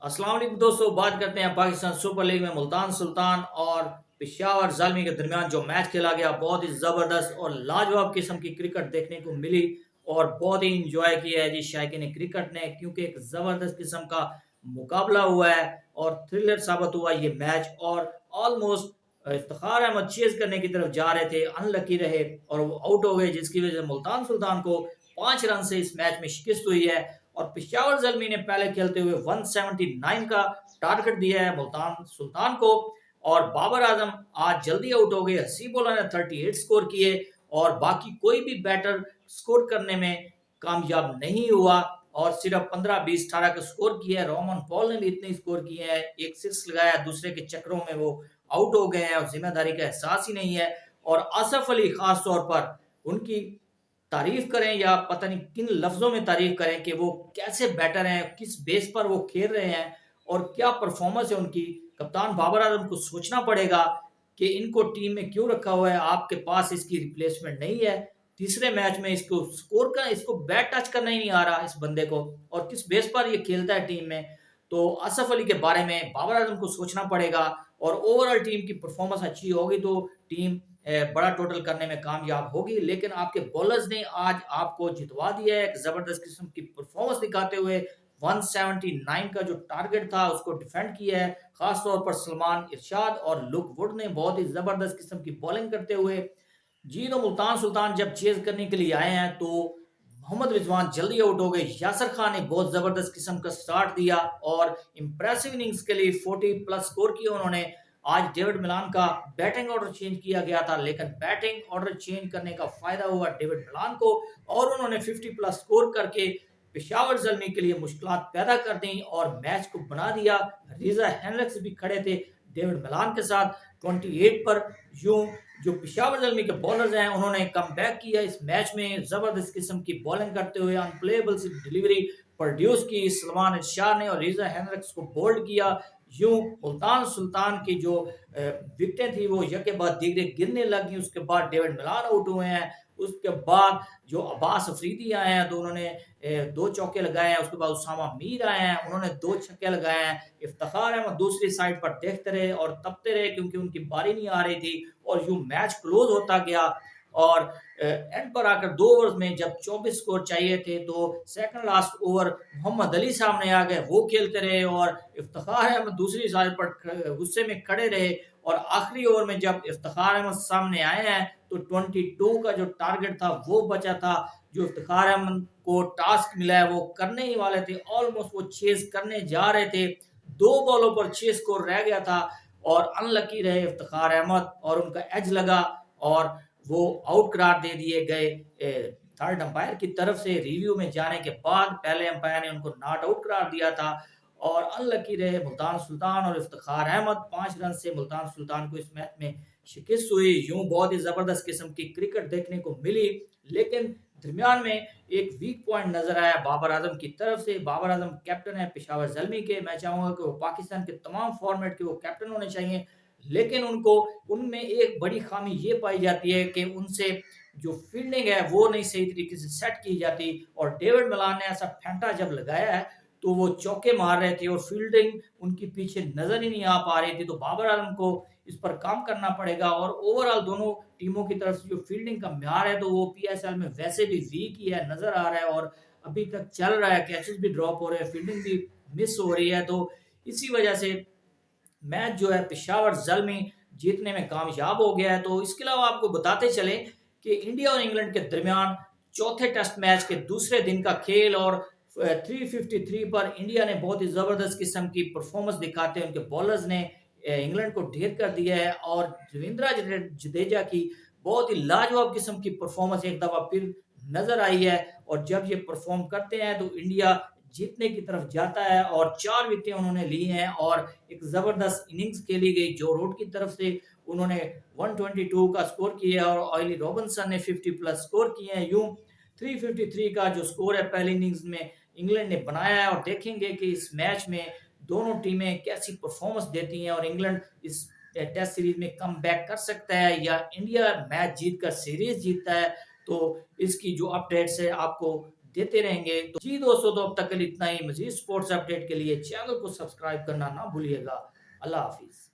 अस्सलाम वालेकुम दोस्तों, बात करते हैं पाकिस्तान सुपर लीग में मुल्तान सुल्तान और पेशावर ज़ालमी के दरमियान जो मैच खेला गया। बहुत ही ज़बरदस्त और लाजवाब किस्म की क्रिकेट देखने को मिली और बहुत ही इंजॉय किया है जी शायकीन क्रिकेट ने, क्योंकि एक ज़बरदस्त किस्म का मुकाबला हुआ है और थ्रिलर साबित हुआ ये मैच। और ऑलमोस्ट इफ्तिखार अहमद चेज करने की तरफ जा रहे थे, अनलकी रहे और वो आउट हो गए, जिसकी वजह से मुल्तान सुल्तान को 5 रन से इस मैच में शिकस्त हुई है। और पेशावर जलमी ने पहले खेलते हुए 179 का टारगेट दिया है मुल्तान सुल्तान को। और बाबर आजम आज जल्दी आउट हो गए, हसीब उल्लाह ने 38 स्कोर किए और बाकी कोई भी बैटर स्कोर करने में कामयाब नहीं हुआ और सिर्फ 15 20 18 का स्कोर किया है। रोमन पॉल ने भी इतने स्कोर किए हैं, एक सिक्स लगाया, दूसरे के चक्रों में वो आउट हो गए हैं और जिम्मेदारी का एहसास ही नहीं है। और आसफ अली खास तौर पर उनकी तारीफ करें या पता नहीं किन लफ्जों में तारीफ करें कि वो कैसे बैटर हैं, किस बेस पर वो खेल रहे हैं और क्या परफॉर्मेंस है उनकी। कप्तान बाबर आजम को सोचना पड़ेगा कि इनको टीम में क्यों रखा हुआ है, आपके पास इसकी रिप्लेसमेंट नहीं है। तीसरे मैच में इसको बैट टच करना ही नहीं आ रहा इस बंदे को, और किस बेस पर ये खेलता है टीम में। तो असफ अली के बारे में बाबर आजम को सोचना पड़ेगा और ओवरऑल टीम की परफॉर्मेंस अच्छी होगी तो टीम बड़ा टोटल करने में कामयाब होगी। लेकिन आपके बॉलर्स ने आज आपको जितवा दिया है, एक जबरदस्त किस्म की परफॉर्मेंस दिखाते हुए 179 का जो टारगेट था उसको डिफेंड किया है। खास तौर पर सलमान इरशाद और लुक वुड ने बहुत ही जबरदस्त किस्म की बॉलिंग करते हुए जी। तो मुल्तान सुल्तान जब चेज करने के लिए आए हैं तो मोहम्मद रिजवान जल्दी आउट हो गए। यासर खान ने बहुत जबरदस्त किस्म का स्टार्ट दिया और इंप्रेसिव इनिंग्स के लिए 40 प्लस स्कोर किया उन्होंने। आज डेविड मिलान का बैटिंग ऑर्डर चेंज किया गया था, लेकिन बैटिंग ऑर्डर चेंज करने का फायदा हुआ डेविड मिलान को और उन्होंने 50 प्लस स्कोर करके पेशावर जलमी के लिए मुश्किलात पैदा कर दी और मैच को बना दिया। रिजा हेनरिक्स भी खड़े थे डेविड मिलान के साथ 28 पर। यूं जो पेशावर जलमी के बॉलर्स हैं उन्होंने कम बैक किया इस मैच में, जबरदस्त किस्म की बॉलिंग करते हुए अनप्लेबल सी डिलीवरी प्रोड्यूस की सलमान शाह ने और रिजा हेनरिक्स को बोल्ड किया। यूं मुल्तान सुल्तान की जो विकेटें थी वो यके बाद दीगरे गिरने लगी। उसके बाद डेविड मिलान आउट हुए हैं, उसके बाद जो अब्बास अफरीदी आए हैं तो उन्होंने 2 चौके लगाए हैं। उसके बाद उसामा मीर आए हैं, उन्होंने 2 छक्के लगाए हैं। इफ्तिखार अहमद दूसरी साइड पर देखते रहे और तपते रहे क्योंकि उनकी बारी नहीं आ रही थी और यूं मैच क्लोज होता गया। और एंड पर आकर 2 ओवर्स में जब 24 स्कोर चाहिए थे तो second last over Mohammad Ali सामने आ गए, वो खेलते रहे और इफ्तिखार अहमद दूसरी साइड पर गुस्से में खड़े रहे। और आखिरी ओवर में जब इफ्तिखार अहमद सामने आए हैं तो 22 का जो टारगेट था वो बचा था, जो इफ्तिखार अहमद को टास्क मिला है वो करने ही वाले थे। ऑलमोस्ट वो चेज करने जा रहे थे, 2 बॉलों पर 6 स्कोर रह गया था और अनलकी रहे इफ्तिखार अहमद और उनका एज लगा और वो आउट करार दे दिए गए थर्ड अंपायर की तरफ से। रिव्यू में जाने के बाद पहले अंपायर ने उनको नॉट आउट करार दिया था और अनलकी रहे मुल्तान सुल्तान और इफ्तिखार अहमद। 5 रन से मुल्तान सुल्तान को इस मैच में शिकस्त हुई। यूं बहुत ही जबरदस्त किस्म की क्रिकेट देखने को मिली, लेकिन दरमियान में एक वीक पॉइंट नजर आया बाबर आजम की तरफ से। बाबर आजम कैप्टन है पेशावर जलमी के, मैं चाहूंगा कि वो पाकिस्तान के तमाम फॉर्मेट के वो कैप्टन होने चाहिए, लेकिन उनको उनमें एक बड़ी खामी ये पाई जाती है कि उनसे जो फील्डिंग है वो नहीं सही तरीके से सेट की जाती। और डेविड मिलान ने ऐसा फेंटा जब लगाया है तो वो चौके मार रहे थे और फील्डिंग उनकी पीछे नजर ही नहीं आ पा रही थी। तो बाबर आजम को इस पर काम करना पड़ेगा और ओवरऑल दोनों टीमों की तरफ से जो फील्डिंग का म्यार है तो वो पीएसएल में वैसे भी वीक ही है, नजर आ रहा है और अभी तक चल रहा है। कैचेस भी ड्रॉप हो रहे हैं, फील्डिंग भी मिस हो रही है, तो इसी वजह से मैच जो है पेशावर जलमी जीतने में कामयाब हो गया है। तो इसके अलावा आपको बताते चले कि इंडिया और इंग्लैंड के दरमियान चौथे टेस्ट मैच के दूसरे दिन का खेल और 353 पर इंडिया ने बहुत ही जबरदस्त किस्म की परफॉर्मेंस दिखाते हैं, उनके बॉलर्स ने इंग्लैंड को ढेर कर दिया है। और रविंद्रा जडेजा की बहुत ही लाजवाब किस्म की परफॉर्मेंस एक दफा फिर नजर आई है और जब ये परफॉर्म करते हैं तो इंडिया जीतने की तरफ जाता है। और 4 विकेटें उन्होंने ली हैं और एक जबरदस्त इनिंग्स खेली गई जो रोड की तरफ से, उन्होंने 122 का स्कोर किया और ऑयली रॉबिन्सन ने 50 प्लस स्कोर किए हैं। यूं 353 का जो स्कोर है पहली इनिंग्स में इंग्लैंड ने बनाया है और देखेंगे कि इस मैच में दोनों टीमें कैसी परफॉर्मेंस देती हैं और इंग्लैंड इस टेस्ट सीरीज में कम बैक कर सकता है या इंडिया मैच जीतकर सीरीज जीतता है। तो इसकी जो अपडेट्स है आपको देते रहेंगे। तो जी दोस्तों, तो अब तक के लिए इतना ही। मज़ीद स्पोर्ट्स अपडेट के लिए चैनल को सब्सक्राइब करना ना भूलिएगा। अल्लाह हाफ़िज़।